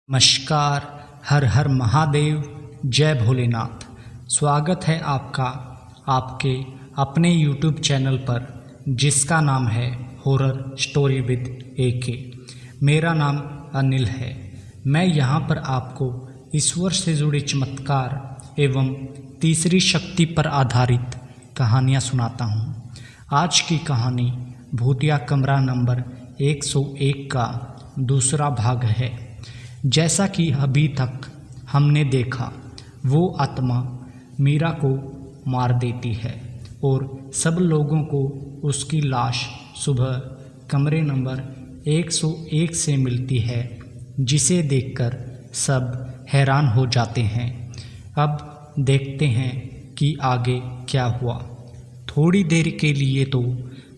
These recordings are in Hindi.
नमस्कार। हर हर महादेव, जय भोलेनाथ। स्वागत है आपका आपके अपने YouTube चैनल पर जिसका नाम है हॉरर स्टोरी विद AK। मेरा नाम अनिल है। मैं यहाँ पर आपको ईश्वर से जुड़े चमत्कार एवं तीसरी शक्ति पर आधारित कहानियाँ सुनाता हूँ। आज की कहानी भूतिया कमरा नंबर 101 का दूसरा भाग है। जैसा कि अभी तक हमने देखा, वो आत्मा मीरा को मार देती है और सब लोगों को उसकी लाश सुबह कमरे नंबर 101 से मिलती है, जिसे देखकर सब हैरान हो जाते हैं। अब देखते हैं कि आगे क्या हुआ। थोड़ी देर के लिए तो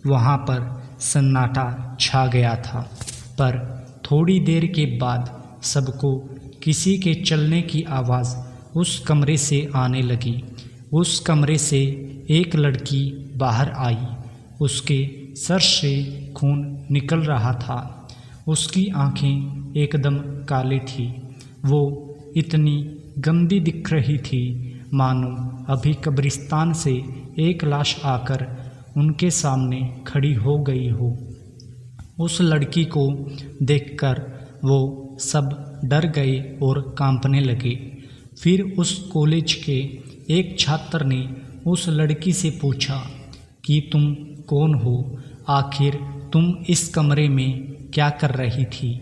वहाँ पर सन्नाटा छा गया था, पर थोड़ी देर के बाद सबको किसी के चलने की आवाज़ उस कमरे से आने लगी। उस कमरे से एक लड़की बाहर आई। उसके सर से खून निकल रहा था। उसकी आंखें एकदम काली थी। वो इतनी गंदी दिख रही थी मानो अभी कब्रिस्तान से एक लाश आकर उनके सामने खड़ी हो गई हो। उस लड़की को देखकर वो सब डर गए और कांपने लगे। फिर उस कॉलेज के एक छात्र ने उस लड़की से पूछा कि तुम कौन हो? आखिर तुम इस कमरे में क्या कर रही थी?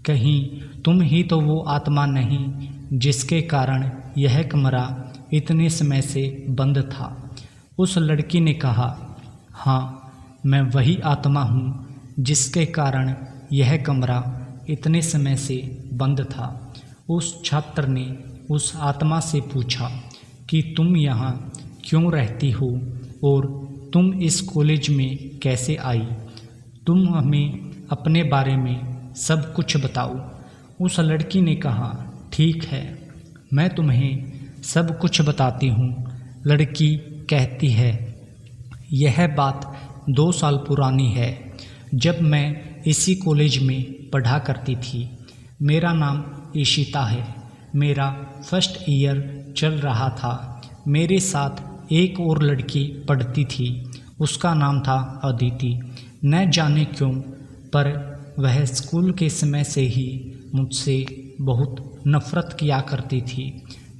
कहीं तुम ही तो वो आत्मा नहीं जिसके कारण यह कमरा इतने समय से बंद था? उस लड़की ने कहा, हाँ, मैं वही आत्मा हूँ जिसके कारण यह कमरा इतने समय से बंद था। उस छात्र ने उस आत्मा से पूछा कि तुम यहाँ क्यों रहती हो और तुम इस कॉलेज में कैसे आई? तुम हमें अपने बारे में सब कुछ बताओ। उस लड़की ने कहा, ठीक है, मैं तुम्हें सब कुछ बताती हूँ। लड़की कहती है, यह बात 2 साल पुरानी है, जब मैं इसी कॉलेज में पढ़ा करती थी। मेरा नाम ईशिता है। मेरा फर्स्ट ईयर चल रहा था। मेरे साथ एक और लड़की पढ़ती थी। उसका नाम था अदिति। न जाने क्यों, पर वह स्कूल के समय से ही मुझसे बहुत नफ़रत किया करती थी।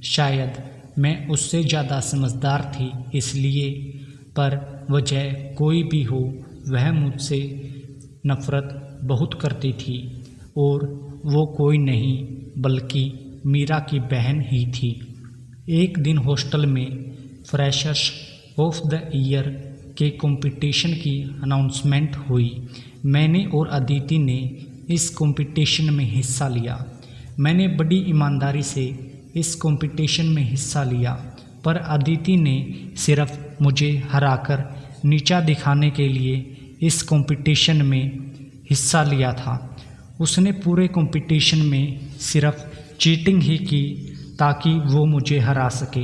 शायद मैं उससे ज़्यादा समझदार थी इसलिए, पर वजह कोई भी हो, वह मुझसे नफ़रत बहुत करती थी और वो कोई नहीं बल्कि मीरा की बहन ही थी। एक दिन हॉस्टल में फ्रेशर्स ऑफ द ईयर के कंपटीशन की अनाउंसमेंट हुई। मैंने और अदिति ने इस कंपटीशन में हिस्सा लिया। मैंने बड़ी ईमानदारी से इस कंपटीशन में हिस्सा लिया, पर अदिति ने सिर्फ मुझे हराकर नीचा दिखाने के लिए इस कंपटीशन में हिस्सा लिया था। उसने पूरे कंपटीशन में सिर्फ चीटिंग ही की ताकि वो मुझे हरा सके,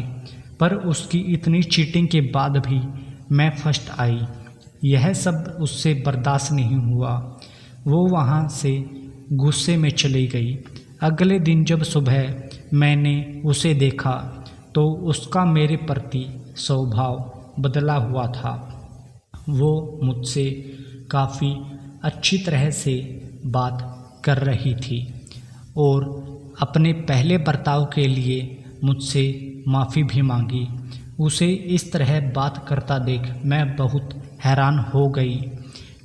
पर उसकी इतनी चीटिंग के बाद भी मैं फर्स्ट आई। यह सब उससे बर्दाश्त नहीं हुआ। वो वहाँ से गुस्से में चली गई। अगले दिन जब सुबह मैंने उसे देखा तो उसका मेरे प्रति स्वभाव बदला हुआ था। वो मुझसे काफ़ी अच्छी तरह से बात कर रही थी और अपने पहले बर्ताव के लिए मुझसे माफ़ी भी मांगी। उसे इस तरह बात करता देख मैं बहुत हैरान हो गई,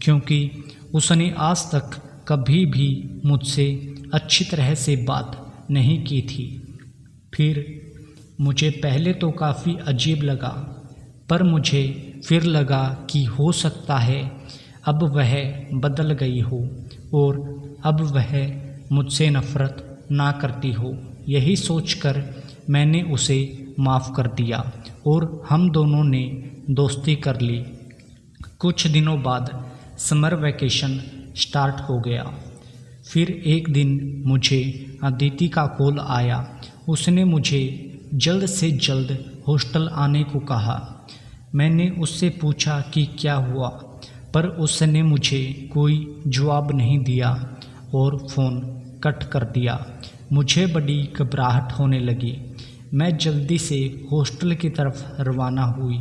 क्योंकि उसने आज तक कभी भी मुझसे अच्छी तरह से बात नहीं की थी। फिर मुझे पहले तो काफ़ी अजीब लगा, पर मुझे फिर लगा कि हो सकता है अब वह बदल गई हो और अब वह मुझसे नफ़रत ना करती हो। यही सोचकर मैंने उसे माफ़ कर दिया और हम दोनों ने दोस्ती कर ली। कुछ दिनों बाद समर वैकेशन स्टार्ट हो गया। फिर एक दिन मुझे अदिति का कॉल आया। उसने मुझे जल्द से जल्द हॉस्टल आने को कहा। मैंने उससे पूछा कि क्या हुआ, पर उसने मुझे कोई जवाब नहीं दिया और फ़ोन कट कर दिया। मुझे बड़ी घबराहट होने लगी। मैं जल्दी से हॉस्टल की तरफ रवाना हुई।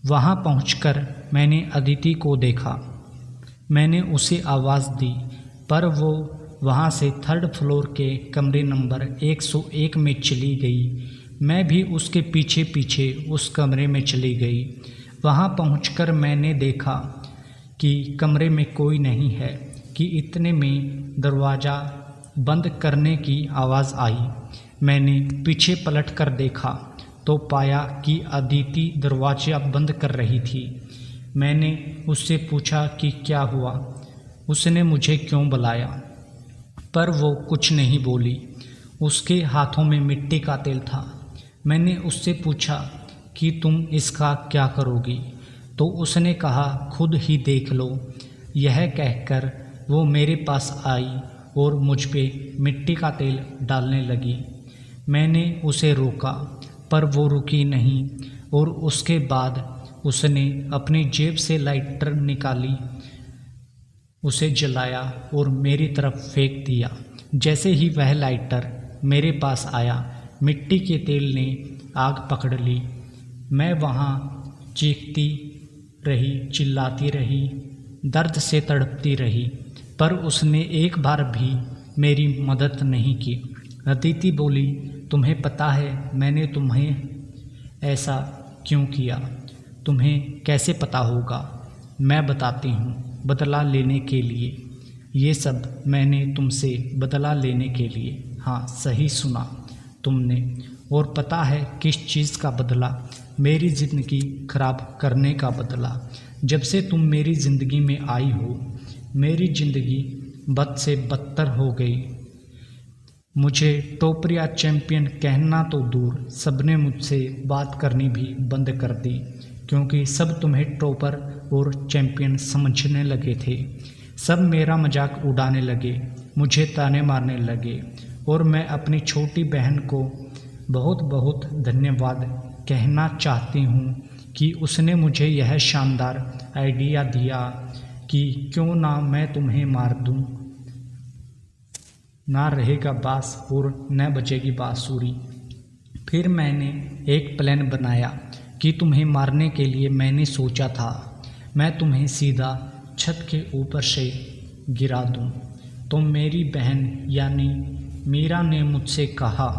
वहां पहुंचकर मैंने अदिति को देखा। मैंने उसे आवाज़ दी, पर वो वहां से 3rd फ्लोर के कमरे नंबर 101 में चली गई। मैं भी उसके पीछे पीछे उस कमरे में चली गई। वहां पहुंचकर मैंने देखा कि कमरे में कोई नहीं है कि इतने में दरवाज़ा बंद करने की आवाज़ आई। मैंने पीछे पलट कर देखा तो पाया कि अदिति दरवाज़ा बंद कर रही थी। मैंने उससे पूछा कि क्या हुआ, उसने मुझे क्यों बुलाया, पर वो कुछ नहीं बोली। उसके हाथों में मिट्टी का तेल था। मैंने उससे पूछा कि तुम इसका क्या करोगी, तो उसने कहा खुद ही देख लो। यह कहकर वो मेरे पास आई और मुझ पे मिट्टी का तेल डालने लगी। मैंने उसे रोका, पर वो रुकी नहीं और उसके बाद उसने अपनी जेब से लाइटर निकाली, उसे जलाया और मेरी तरफ फेंक दिया। जैसे ही वह लाइटर मेरे पास आया, मिट्टी के तेल ने आग पकड़ ली। मैं वहाँ चीखती रही, चिल्लाती रही, दर्द से तड़पती रही, पर उसने एक बार भी मेरी मदद नहीं की। अदिति बोली, तुम्हें पता है मैंने तुम्हें ऐसा क्यों किया? तुम्हें कैसे पता होगा? मैं बताती हूँ, बदला लेने के लिए। ये सब मैंने तुमसे बदला लेने के लिए। हाँ, सही सुना तुमने। और पता है किस चीज़ का बदला? मेरी ज़िंदगी खराब करने का बदला। जब से तुम मेरी ज़िंदगी में आई हो, मेरी ज़िंदगी बद से बदतर हो गई। मुझे टॉपर या चैम्पियन कहना तो दूर, सबने मुझसे बात करनी भी बंद कर दी, क्योंकि सब तुम्हें टॉपर और चैम्पियन समझने लगे थे। सब मेरा मजाक उड़ाने लगे, मुझे ताने मारने लगे, और मैं अपनी छोटी बहन को बहुत बहुत धन्यवाद कहना चाहती हूँ कि उसने मुझे यह शानदार आइडिया दिया कि क्यों ना मैं तुम्हें मार दूँ। ना रहेगा बांस और न बजेगी बांसुरी। फिर मैंने एक प्लान बनाया कि तुम्हें मारने के लिए मैंने सोचा था मैं तुम्हें सीधा छत के ऊपर से गिरा दूं। तो मेरी बहन यानी मीरा ने मुझसे कहा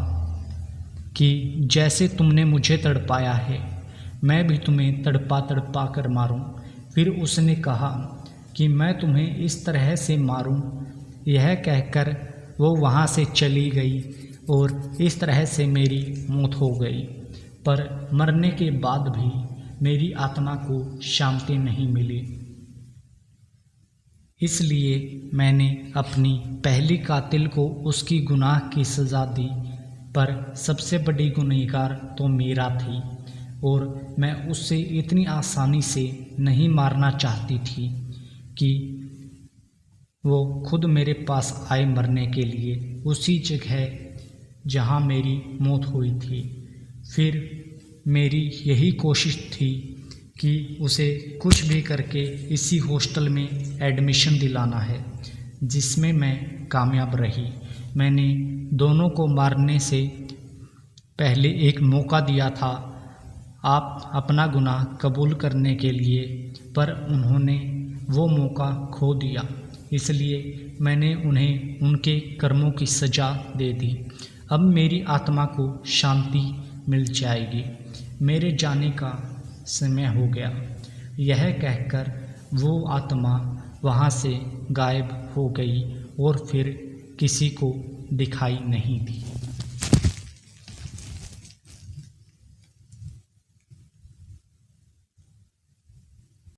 कि जैसे तुमने मुझे तड़पाया है, मैं भी तुम्हें तड़पा तड़पा कर मारूं। फिर उसने कहा कि मैं तुम्हें इस तरह से मारूं। यह कहकर वो वहाँ से चली गई और इस तरह से मेरी मौत हो गई। पर मरने के बाद भी मेरी आत्मा को शांति नहीं मिली। इसलिए मैंने अपनी पहली कातिल को उसकी गुनाह की सज़ा दी। पर सबसे बड़ी गुनहगार तो मीरा थी और मैं उससे इतनी आसानी से नहीं मारना चाहती थी कि वो खुद मेरे पास आए मरने के लिए, उसी जगह जहाँ मेरी मौत हुई थी। फिर मेरी यही कोशिश थी कि उसे कुछ भी करके इसी हॉस्टल में एडमिशन दिलाना है, जिसमें मैं कामयाब रही। मैंने दोनों को मारने से पहले एक मौका दिया था आप अपना गुनाह कबूल करने के लिए, पर उन्होंने वो मौका खो दिया। इसलिए मैंने उन्हें उनके कर्मों की सज़ा दे दी। अब मेरी आत्मा को शांति मिल जाएगी। मेरे जाने का समय हो गया। यह कहकर वो आत्मा वहाँ से गायब हो गई और फिर किसी को दिखाई नहीं दी।